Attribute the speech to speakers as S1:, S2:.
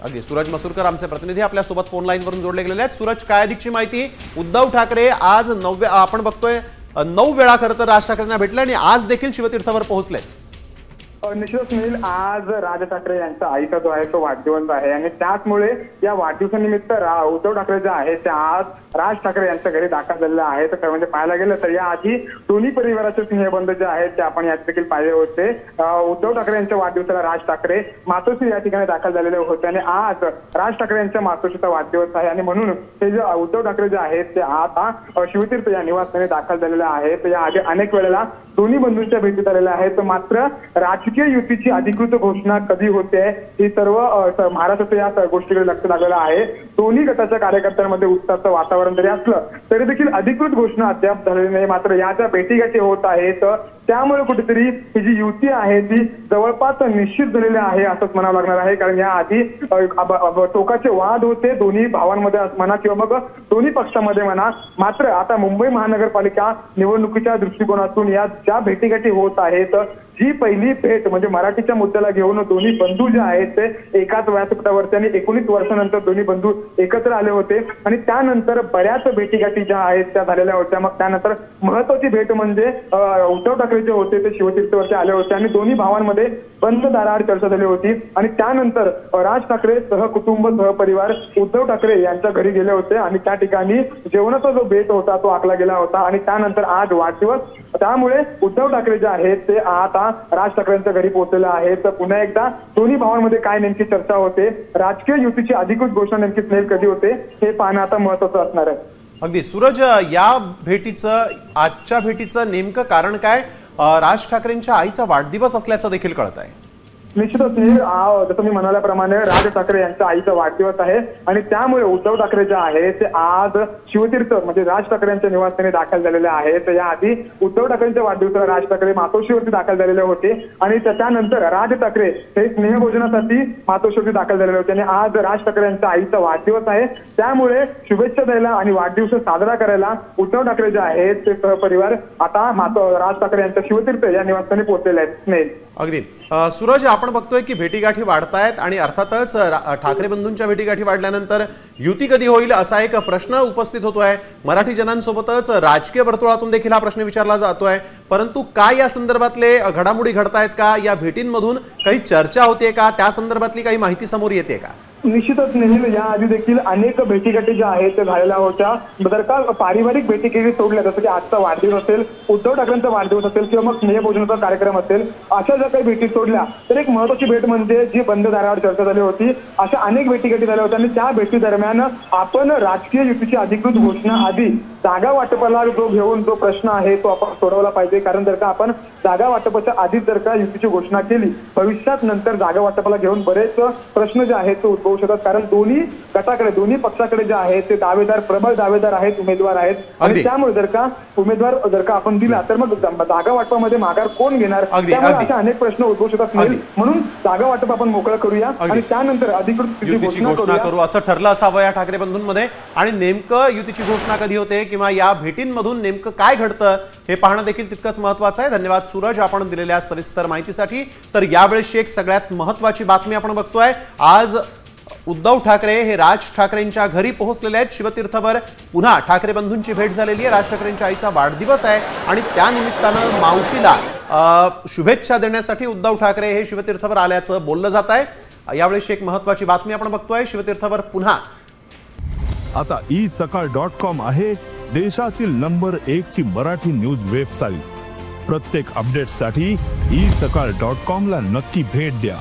S1: अगदी सूरज मसूरकर आमचे प्रतिनिधी आपल्या सोबत फोन लाईन वरून जोडले गेलेले आहेत। सूरज, काय अधिकची माहिती? उद्धव ठाकरे आज आपण बघतोय 9 वेळा खरं तर राज ठाकरेंना भेटले आणि आज देखील शिवतीर्थावर पोहोचले।
S2: निश्चितच नील, आज राज ठाकरे यांचा आईचा जो आहे तो वाढदिवस आहे आणि त्याचमुळे या वाढदिवसानिमित्त उद्धव ठाकरे जे आहे ते आज राज ठाकरे यांच्या घरी दाखल झालेले आहेत। तर म्हणजे पाहायला गेलं तर या आधी दोन्ही परिवाराचे स्नेहबंध जे आहेत ते आपण यात देखील पाहिले होते। उद्धव ठाकरे यांच्या वाढदिवसाला राज ठाकरे मातोश्री या ठिकाणी दाखल झालेले होते आणि आज राज ठाकरे यांच्या मातोश्रीचा वाढदिवस आहे आणि म्हणून हे जे उद्धव ठाकरे जे आहेत ते आता शिवतीर्थ या निवासस्थानी दाखल झालेले आहेत। या आधी अनेक वेळेला दोन्ही बंधूंच्या भेटीत आलेल्या आहेत, मात्र राजकीय युतीची अधिकृत घोषणा कधी होते ही सर्व महाराष्ट्राच्या या गोष्टीकडे लक्ष लागलेलं आहे। दोन्ही गटाच्या कार्यकर्त्यांमध्ये उत्साहाचं वातावरण जरी असलं तरी देखील अधिकृत घोषणा अद्याप झालेली नाही। मात्र या ज्या भेटीगाठी होत आहेत त्यामुळे कुठेतरी ही जी युती आहे ती जवळपास निश्चित झालेली आहे असंच म्हणावं लागणार आहे। कारण या आधी टोकाचे वाद होते दोन्ही भावांमध्ये म्हणा किंवा मग दोन्ही पक्षांमध्ये म्हणा, मात्र आता मुंबई महानगरपालिका निवडणुकीच्या दृष्टिकोनातून या ज्या भेटीगाठी होत आहेत, जी पहिली भेट म्हणजे मराठीच्या मुद्द्याला घेऊन दोन्ही बंधू जे आहेत ते एकाच व्यासपीठावरती आणि 19 वर्षानंतर दोन्ही बंधू एकत्र आले होते आणि त्यानंतर बऱ्याच भेटीगाठी ज्या आहेत त्या झालेल्या होत्या। मग त्यानंतर महत्वाची भेट म्हणजे उद्धव ठाकरे जे होते ते शिवतीर्थवरती आले होते आणि दोन्ही भावांमध्ये बंद दाराआड चर्चा झाली होती आणि त्यानंतर राज ठाकरे सहकुटुंब सहपरिवार उद्धव ठाकरे यांच्या घरी गेले होते आणि त्या ठिकाणी जेवणाचा जो बेत होता तो आखला गेला होता आणि त्यानंतर आज वाढदिवस, त्यामुळे उद्धव ठाकरे जे आहेत ते आता राज ठाकरेंच्या घरी पोहोचलेले आहेत। तर पुन्हा एकदा दोन्ही भावांमध्ये काय नेमकी चर्चा होते, राजकीय युतीची अधिकृत घोषणा नेमकी कधी होते हे पाहणं आता महत्त्वाचं असणार आहे।
S1: अगदी सूरज, या भेटीचं आजच्या भेटीचं नेमकं कारण काय? राज ठाकरेंच्या आईचा वाढदिवस असल्याचं देखील कळत आहे।
S2: निश्चितच जसं मी म्हणाल्याप्रमाणे राज ठाकरे यांच्या आईचा वाढदिवस आहे आणि त्यामुळे उद्धव ठाकरे जे आहेत ते आज शिवतीर्थ म्हणजे राज ठाकरे यांच्या निवासस्थानी दाखल झालेले आहेत। या आधी उद्धव ठाकरेंच्या वाढदिवसाला राज ठाकरे मातोश्रीवरती दाखल झालेले होते आणि त्यानंतर राज ठाकरे हे स्नेहभोजनासाठी मातोश्रीवरती दाखल झालेले होते आणि आज राज ठाकरे यांच्या आईचा वाढदिवस आहे, त्यामुळे शुभेच्छा द्यायला आणि वाढदिवस साजरा करायला उद्धव ठाकरे जे आहेत ते सहपरिवार आता राज ठाकरे यांच्या शिवतीर्थ या निवासस्थानी पोहोचलेले आहेत।
S1: अगदी सूरज, आपण बघतोय की भेटीगाठी वाढतायत आणि अर्थातच ठाकरे बंधूंच्या भेटीगाठी वाढल्यानंतर युती कधी होईल असा एक प्रश्न उपस्थित होतोय। मराठी जनांसोबतच राजकीय वर्तुळातून देखील हा प्रश्न विचारला जातोय, परंतु काय या संदर्भातले घडामोडी घडतायत का? या भेटींमधून काही चर्चा होते का? त्या संदर्भातली काही माहिती समोर येते का?
S2: निश्चितच नेहमी या आधी देखील अनेक भेटीगाठी ज्या आहेत त्या झालेल्या होत्या, जर का पारिवारिक भेटीगाठी सोडल्या जसं की आजचा वाढदिवस असेल, उद्धव ठाकरेंचा वाढदिवस असेल किंवा मग स्नेहभोजनाचा कार्यक्रम असेल, अशा ज्या काही भेटी सोडल्या तर एक महत्वाची भेट म्हणजे जी बंद दाराआड चर्चा झाली होती, अशा अनेक भेटीगाठी झाल्या होत्या आणि त्या भेटी दरम्यान आपण राजकीय युतीची अधिकृत घोषणा आधी जागा वाटपाला घेऊन जो प्रश्न आहे तो आपण सोडवला पाहिजे। कारण जर का आपण जागा वाटपाच्या आधीच जर का युतीची घोषणा केली, भविष्यात नंतर जागा वाटपाला घेऊन बरेच प्रश्न जे आहेत ते उद्भवू शकतात। कारण दोन्ही गटाकडे दोन्ही पक्षाकडे जे आहेत ते दावेदार प्रबळ दावेदार आहेत, उमेदवार आहेत आणि त्यामुळे जर का उमेदवार जर का आपण दिला तर मग जागा वाटपामध्ये माघार कोण घेणार, त्यामुळे असे अनेक प्रश्न उद्भवू शकतात। म्हणून जागा वाटप आपण मोकळं करूया आणि त्यानंतर अधिकृत
S1: युतीची घोषणा करू असं ठरलं असावं या ठाकरे बंधूंमध्ये। आणि नेमकं युतीची घोषणा कधी होते किंवा या भेटींमधून नेमकं काय घडतं हे पाहणं देखील तितकंच महत्त्वाचं आहे। धन्यवाद सूरज, आपण दिलेल्या सविस्तर माहितीसाठी। तर यावेळेची एक सगळ्यात महत्त्वाची बातमी आपण बघतोय, आज उद्धव ठाकरे हे राज ठाकरेंच्या घरी पोहोचलेले आहेत शिवतीर्थवर। पुन्हा ठाकरे बंधूंची भेट झालेली आहे, राज ठाकरेंच्या आईचा वाढदिवस आहे आणि त्या निमित्तानं मावशीला शुभेच्छा देण्यासाठी उद्धव ठाकरे हे शिवतीर्थवर आल्याचं बोललं जात आहे। यावेळेची एक महत्त्वाची बातमी आपण बघतोय, शिवतीर्थवर पुन्हा
S3: आता isakal.com आहे देशातील नंबर 1 ची मराठी न्यूज वेबसाईट। प्रत्येक अपडेटसाठी isakal.com ला नक्की भेट द्या।